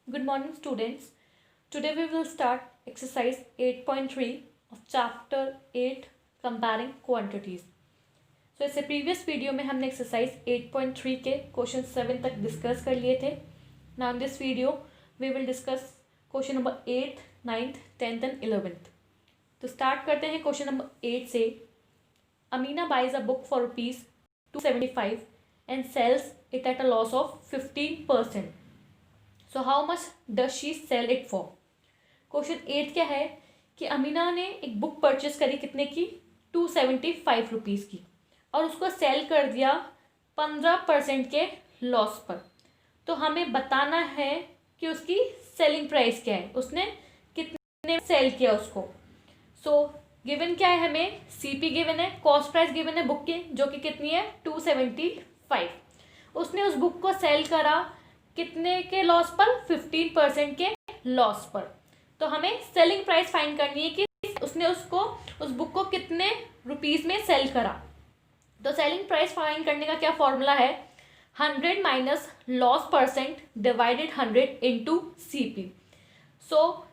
Good morning, students. Today we will start exercise 8.3 of chapter 8 comparing quantities. So इससे previous video में हमने exercise 8.3 के question 7 तक discuss कर लिए थे. Now in this video we will discuss question number 8, 9th, 10th and 11th. तो start करते हैं question number 8 से. Amina buys a book for rupees 275 and sells it at a loss of 15%. So how much does she sell it for. Question 8 क्या है कि अमीना ने एक book purchase करी कितने की 275 रुपीज़ की और उसको सेल कर दिया 15% के लॉस पर. तो हमें बताना है कि उसकी सेलिंग प्राइस क्या है, उसने कितने सेल किया उसको. सो गिवन क्या है, हमें सीपी गिवन है, कॉस्ट प्राइस गिवन है बुक की जो कि कितनी है 275. उसने उस बुक को सेल करा कितने के लॉस पर 15% के लॉस पर. तो हमें सेलिंग प्राइस फाइंड करनी है कि उसने उस बुक को कितने रुपीज़ में सेल करा. तो सेलिंग प्राइस फाइंड करने का क्या फॉर्मूला है, 100 minus loss percent divided 100 into CP. So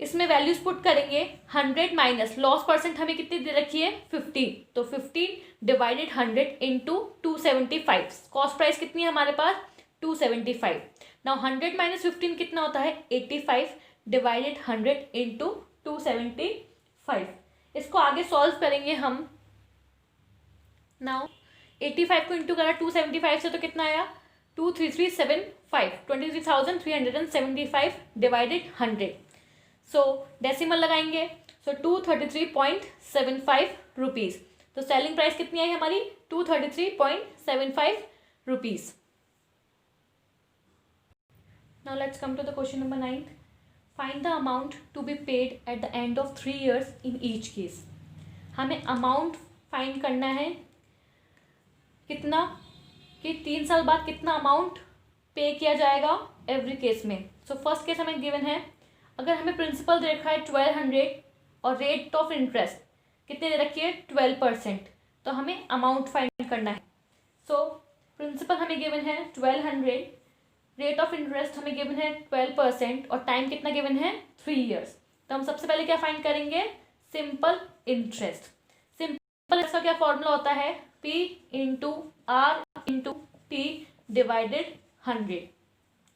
इसमें वैल्यूज पुट करेंगे. 100 माइनस लॉस परसेंट हमें कितनी दे रखी है 15, तो 15 डिवाइडेड 100 इंटू 275. कॉस्ट प्राइस कितनी है हमारे पास 275. नाउ 100 माइनस 15 कितना होता है 85 डिवाइडेड 100 इंटू 275. इसको आगे सॉल्व करेंगे हम. नाउ 85 को इंटू करा 275 से तो कितना आया 23375, 23,375 डिवाइडेड 100. सो डेसिमल लगाएंगे. सो 233.75 रुपीज़. तो सेलिंग प्राइस कितनी आई हमारी 233.75 rupees. Now let's come to the question number 9. Find the amount to be paid at the end of 3 years in each case. हमें अमाउंट फाइंड करना है कितना कि 3 साल बाद कितना अमाउंट पे किया जाएगा एवरी केस में. सो फर्स्ट केस हमें गिवन है, अगर हमें प्रिंसिपल दे रखा है 1200 और रेट ऑफ इंटरेस्ट कितने दे रखी है 12%, तो हमें अमाउंट फाइंड करना है. सो प्रिंसिपल हमें गिवन है 1200, रेट ऑफ इंटरेस्ट हमें गिवन है 12% और टाइम कितना गिवन है 3 years. तो हम सबसे पहले क्या फाइंड करेंगे सिंपल इंटरेस्ट. सिंपल इंटरेस्ट का क्या फॉर्मूला होता है P into R into T divided 100.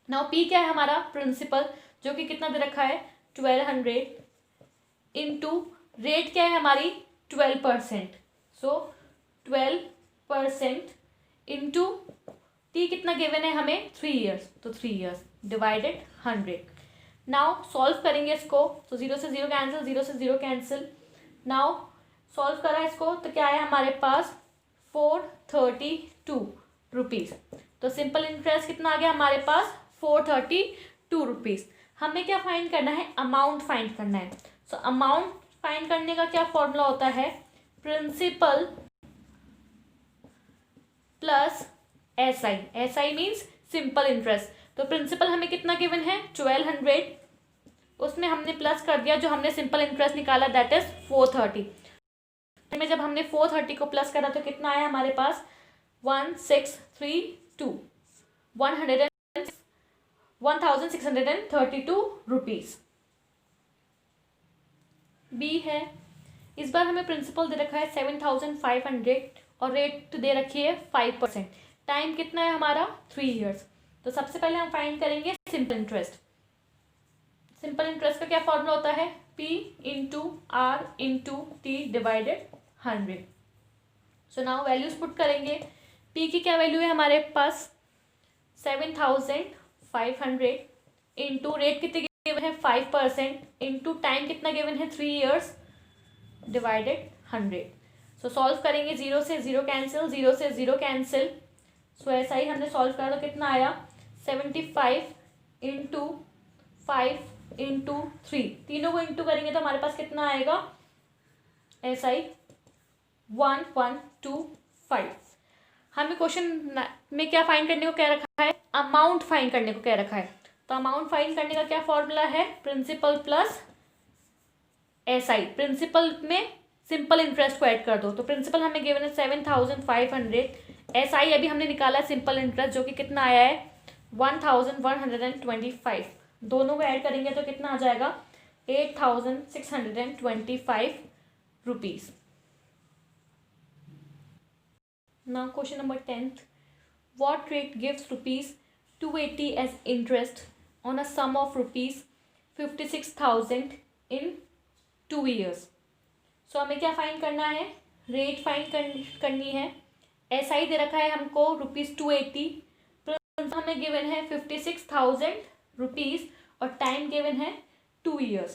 Now P क्या है हमारा प्रिंसिपल जो कि कितना दे रखा है 1200 इंटू रेट क्या है हमारी 12%. सो 12% इंटू टी कितना गिवन है हमें 3 years, तो 3 years डिवाइडेड 100. नाउ सॉल्व करेंगे इसको. तो 0 से 0 कैंसिल, 0 से 0 कैंसिल. नाउ सॉल्व करा इसको तो क्या आया हमारे पास 432 रुपीज़. तो सिंपल इंटरेस्ट कितना आ गया हमारे पास 432 रुपीज़. हमें क्या फाइंड करना है अमाउंट फाइंड करना है. सो अमाउंट फाइंड करने का क्या फॉर्मूला होता है principal plus SI. SI means simple interest. तो प्रिंसिपल हमें कितना गिवन है 1200, उसमें हमने प्लस कर दिया जो हमने सिंपल इंटरेस्ट निकाला दैट इज 430. में जब हमने 430 को प्लस करा तो कितना आया हमारे पास 1632 1632 रुपीज़. बी है, इस बार हमें प्रिंसिपल दे रखा है 7500 और रेट दे रखी है 5%. टाइम कितना है हमारा 3 years. तो सबसे पहले हम फाइंड करेंगे सिंपल इंटरेस्ट. सिंपल इंटरेस्ट का क्या फॉर्मूला होता है P into R into T divided 100. So now values put करेंगे. P की क्या वैल्यू है हमारे पास 7500 इंटू रेट कितने गिवन है 5% इंटू टाइम कितना गिवन है 3 years डिवाइडेड 100. सो सॉल्व करेंगे. 0 से 0 कैंसिल, 0 से 0 कैंसिल. सो ऐसा ही हमने सॉल्व करा तो कितना आया 75 इंटू 5 इंटू 3, तीनों को इंटू करेंगे तो हमारे पास कितना आएगा SI 1125. हमें क्वेश्चन में क्या फाइंड करने को क्या रखा है अमाउंट फाइंड करने को क्या रखा है. तो अमाउंट फाइंड करने का क्या फॉर्मूला है प्रिंसिपल प्लस SI. प्रिंसिपल में सिंपल इंटरेस्ट को ऐड कर दो. तो प्रिंसिपल हमें गिवन है 7500, SI अभी हमने निकाला है सिंपल इंटरेस्ट जो कि कितना आया है 1125. दोनों को ऐड करेंगे तो कितना आ जाएगा 8,625 rupees. Now question number 10th, what rate gives rupees 280 as interest on a sum of rupees 56,000 in 2 years? सो हमें क्या फाइंड करना है, रेट फाइंड करनी है। SI दे रखा है हमको ₹280, हमें गिवन है 56,000 रुपीज़ और टाइम गिवन है 2 years।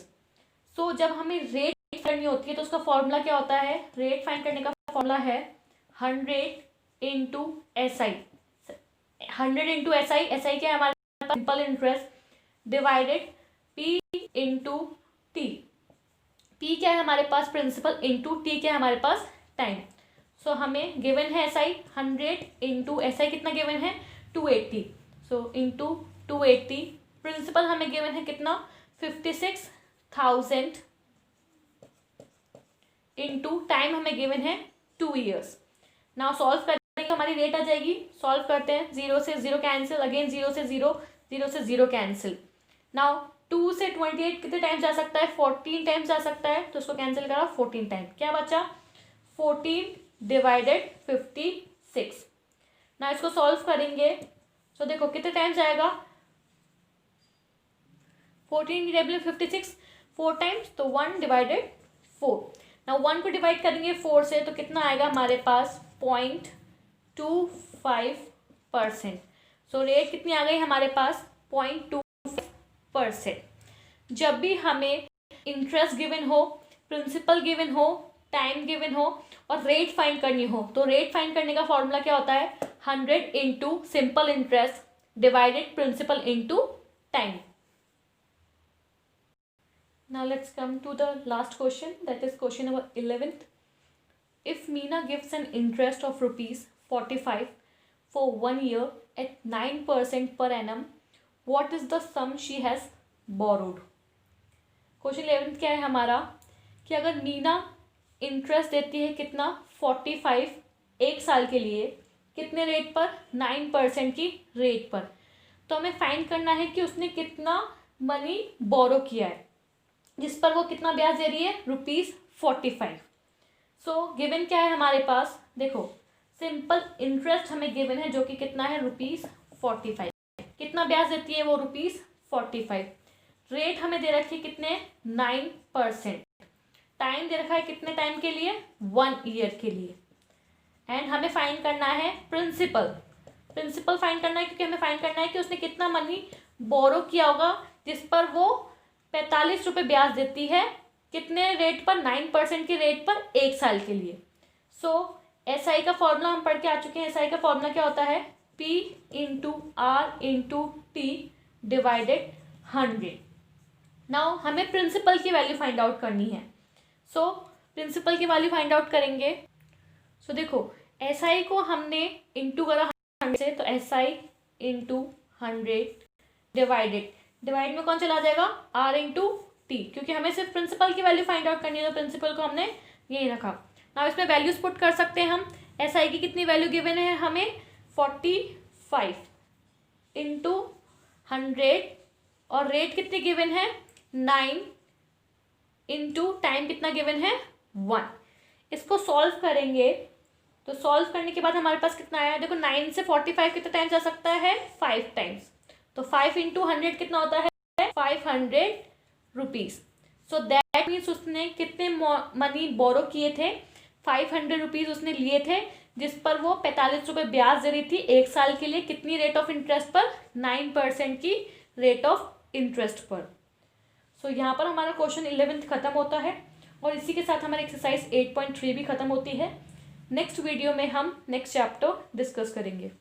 सो जब हमें रेट करनी होती है तो उसका फॉर्मूला क्या होता है, रेट फाइंड करने का फॉर्मूला है 100 into SI। 100 into SI, SI क्या है हमारे पास, simple interest, divided P into T। P क्या है हमारे पास, प्रिंसिपल, इंटू T क्या है हमारे पास, टाइम। सो हमें गिवन है SI 100 इंटू SI कितना गिवन है 280। सो इंटू 280, प्रिंसिपल हमें गिवन है कितना 56,000 इंटू टाइम हमें गिवन है 2 years। नाउ सॉल्व करेंगे हमारी रेट आ जाएगी। सॉल्व करते हैं, 0 से 0 कैंसिल, अगेन 0 से 0, 0 से 0 कैंसिल। नाउ 2 से 28 कितने टाइम्स जा सकता है, 14 टाइम्स जा सकता है, तो उसको कैंसिल करा 14 टाइम, क्या बचा 14 डिवाइडेड 56। ना इसको सॉल्व करेंगे तो देखो कितने टाइम्स आएगा, 14 डिवाइडेड 56 4 टाइम्स, तो 1 डिवाइडेड 4। ना 1 को डिवाइड करेंगे 4 से तो कितना आएगा हमारे पास 0.25%। सो रेट कितनी आ गई हमारे पास 0.25%। जब भी हमें इंटरेस्ट गिवन हो, प्रिंसिपल गिवन हो, टाइम गिवन हो और रेट फाइंड करनी हो, तो रेट फाइंड करने का फॉर्मूला क्या होता है 100 into simple interest divided principal into time. Now let's come to the last question, that is question number 11th. If Meena gives an interest of ₹45 for 1 year at 9% per annum, what is the sum she has borrowed? Question 11th क्या है हमारा कि अगर Meena interest देती है कितना 45 एक साल के लिए, कितने रेट पर 9% की रेट पर, तो हमें फाइंड करना है कि उसने कितना मनी बोरो किया है जिस पर वो कितना ब्याज दे रही है ₹45। सो गिवन क्या है हमारे पास, देखो सिंपल इंटरेस्ट हमें गिवन है जो कि कितना है ₹45। कितना ब्याज देती है वो ₹45। रेट हमें दे रखी है कितने 9%। टाइम दे रखा है कितने टाइम के लिए 1 ईयर के लिए। एंड हमें फाइंड करना है प्रिंसिपल। प्रिंसिपल फाइंड करना है क्योंकि हमें फाइंड करना है कि उसने कितना मनी बोरो किया होगा जिस पर वो 45 रुपये ब्याज देती है, कितने रेट पर 9% की रेट पर एक साल के लिए। सो SI का फॉर्मूला हम पढ़ के आ चुके हैं। SI का फॉर्मूला क्या होता है P into R into T divided 100। Now हमें प्रिंसिपल की वैल्यू फाइंड आउट करनी है। सो प्रिंसिपल की वैल्यू फाइंड आउट करेंगे। सो देखो SI को हमने इंटू करा 100 से, तो SI इंटू 100 डिवाइडेड में कौन चला जाएगा R इंटू T, क्योंकि हमें सिर्फ प्रिंसिपल की वैल्यू फाइंड आउट करनी है तो प्रिंसिपल को हमने यही रखा। ना इसमें वैल्यूज पुट कर सकते हैं हम। SI की कितनी वैल्यू गिवन है हमें 45 इंटू 100 और रेट कितनी गिवन है 9 इंटू टाइम कितना गिवन है 1। इसको सॉल्व करेंगे तो सॉल्व करने के बाद हमारे पास कितना आया, देखो 9 से 45 कितना टाइम जा सकता है 5 टाइम्स, तो 5 इंटू 100 कितना होता है 500 रुपीज़। सो दैट मीन्स उसने कितने मनी बोरो किए थे 500 रुपीज़ उसने लिए थे जिस पर वो 45 रुपये ब्याज दे रही थी एक साल के लिए, कितनी रेट ऑफ इंटरेस्ट पर 9% की रेट ऑफ इंटरेस्ट पर। सो यहाँ पर हमारा क्वेश्चन 11th खत्म होता है और इसी के साथ हमारी एक्सरसाइज 8.3 भी खत्म होती है। नेक्स्ट वीडियो में हम नेक्स्ट चैप्टर डिस्कस करेंगे।